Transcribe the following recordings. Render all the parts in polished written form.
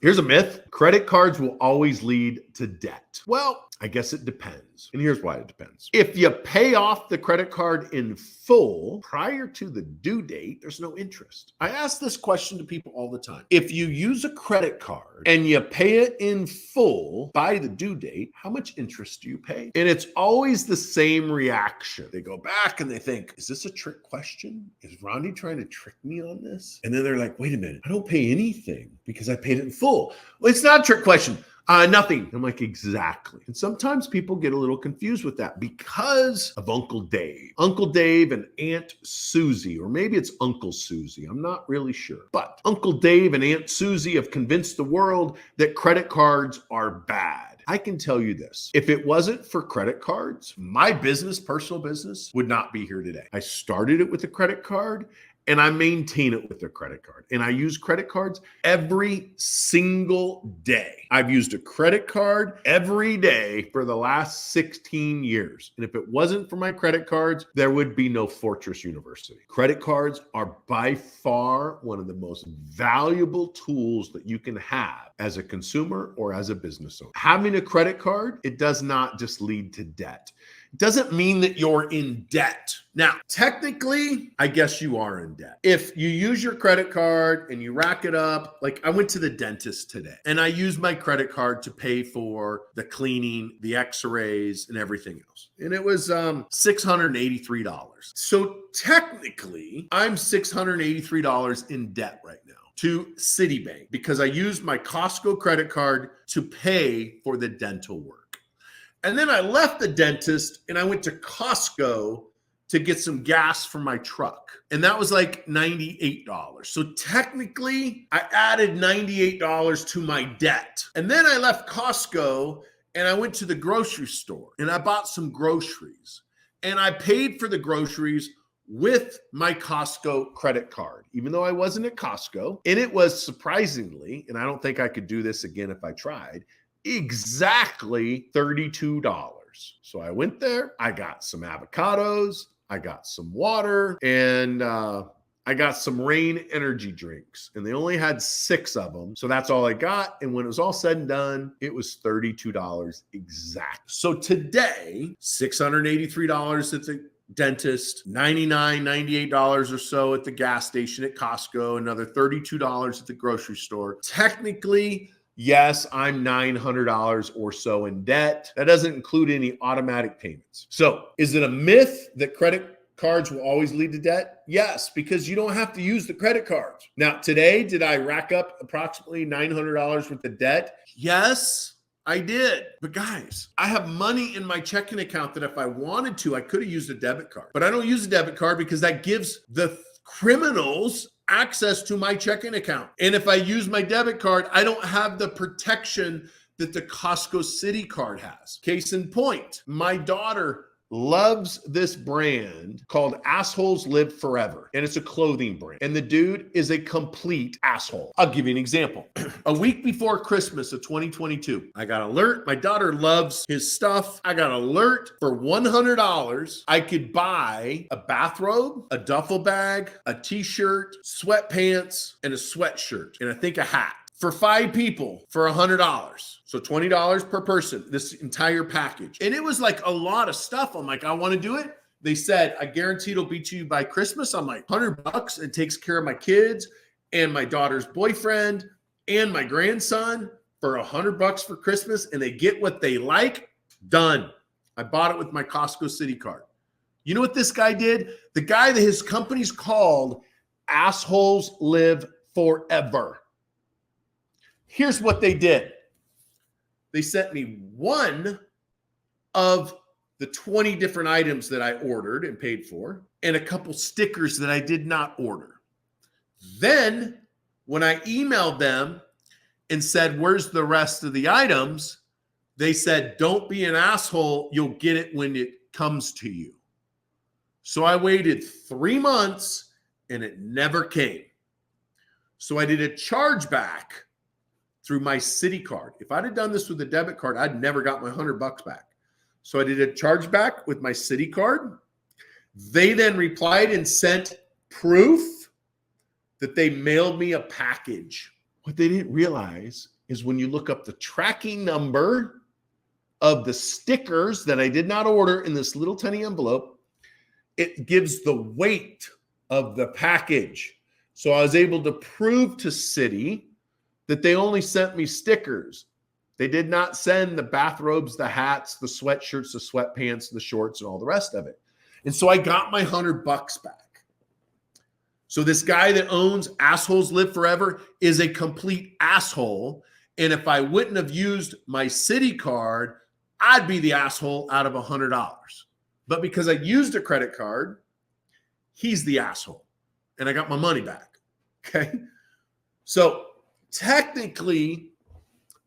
Here's a myth. Credit cards will always lead to debt. Well, I guess it depends. And here's why it depends. If you pay off the credit card in full prior to the due date, there's no interest. I ask this question to people all the time. If you use a credit card and you pay it in full by the due date, how much interest do you pay? And it's always the same reaction. They go back and they think, is this a trick question? Is Ronnie trying to trick me on this? And then they're like, wait a minute, I don't pay anything because I paid it in full. Well, it's not a trick question. Nothing. I'm like, exactly. And sometimes people get a little confused with that because of Uncle Dave. Uncle Dave and Aunt Susie, or maybe it's Uncle Susie. I'm not really sure. But Uncle Dave and Aunt Susie have convinced the world that credit cards are bad. I can tell you this. If it wasn't for credit cards, my business, personal business, would not be here today. I started it with a credit card, and I maintain it with a credit card. And I use credit cards every single day. I've used a credit card every day for the last 16 years. And if it wasn't for my credit cards, there would be no Fortress University. Credit cards are by far one of the most valuable tools that you can have as a consumer or as a business owner. Having a credit card, it does not just lead to debt. It doesn't mean that you're in debt. Now, technically, I guess you are in debt. If you use your credit card and you rack it up, like I went to the dentist today and I used my credit card to pay for the cleaning, the x-rays, and everything else. And it was $683. So technically, I'm $683 in debt right now to Citibank because I used my Costco credit card to pay for the dental work. And then I left the dentist and I went to Costco to get some gas for my truck. And that was like $98. So technically, I added $98 to my debt. And then I left Costco and I went to the grocery store and I bought some groceries. And I paid for the groceries with my Costco credit card, even though I wasn't at Costco. And it was surprisingly, and I don't think I could do this again if I tried, exactly $32. So I went there, I got some avocados, I got some water, and I got some Rain energy drinks. And they only had 6 of them. So that's all I got. And when it was all said and done, it was $32 exact. So today, $683 at the dentist, $99, $98 or so at the gas station at Costco, another $32 at the grocery store. Technically, yes, I'm $900 or so in debt. That doesn't include any automatic payments. So is it a myth that credit cards will always lead to debt? Yes, because you don't have to use the credit cards. Now, today, did I rack up approximately $900 worth of debt? Yes, I did. But guys, I have money in my checking account that if I wanted to, I could have used a debit card. But I don't use a debit card because that gives the criminals access to my checking account. And if I use my debit card, I don't have the protection that the Costco City card has. Case in point, my daughter loves this brand called Assholes Live Forever. And it's a clothing brand. And the dude is a complete asshole. I'll give you an example. A week before Christmas of 2022, I got an alert. My daughter loves his stuff. I got an alert for $100. I could buy a bathrobe, a duffel bag, a t-shirt, sweatpants, and a sweatshirt, and I think a hat. For 5 people for $100. So $20 per person, this entire package. And it was like a lot of stuff. I'm like, I want to do it. They said, I guarantee it'll be to you by Christmas. I'm like, $100. It takes care of my kids and my daughter's boyfriend and my grandson for $100 for Christmas. And they get what they like. Done. I bought it with my Costco City card. You know what this guy did? The guy that his company's called Assholes Live Forever. Here's what they did. They sent me one of the 20 different items that I ordered and paid for, and a couple stickers that I did not order. Then, when I emailed them and said, where's the rest of the items? They said, don't be an asshole. You'll get it when it comes to you. So I waited 3 months and it never came. So I did a chargeback through my Citi card. If I'd have done this with a debit card, I'd never got my $100 back. So I did a chargeback with my Citi card. They then replied and sent proof that they mailed me a package. What they didn't realize is when you look up the tracking number of the stickers that I did not order in this little tiny envelope, it gives the weight of the package. So I was able to prove to Citi that they only sent me stickers. They did not send the bathrobes, the hats, the sweatshirts, the sweatpants, the shorts, and all the rest of it. And so I got my $100 back. So this guy that owns Assholes Live Forever is a complete asshole. And if I wouldn't have used my Citi card, I'd be the asshole out of $100. But because I used a credit card, he's the asshole. And I got my money back. Okay. So technically,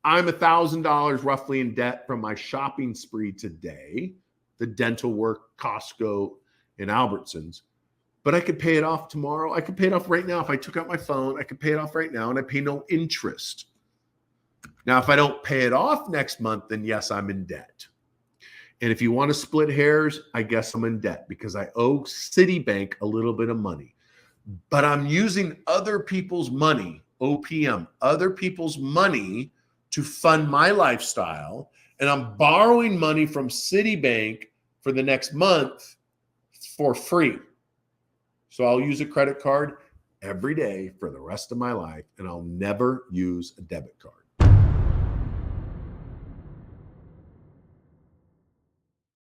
I'm $1,000 roughly in debt from my shopping spree today, the dental work, Costco, and Albertsons. But I could pay it off tomorrow. I could pay it off right now. If I took out my phone, I could pay it off right now and I pay no interest. Now, if I don't pay it off next month, then yes, I'm in debt. And if you want to split hairs, I guess I'm in debt because I owe Citibank a little bit of money. But I'm using other people's money, OPM, other people's money to fund my lifestyle. And I'm borrowing money from Citibank for the next month for free. So I'll use a credit card every day for the rest of my life, and I'll never use a debit card.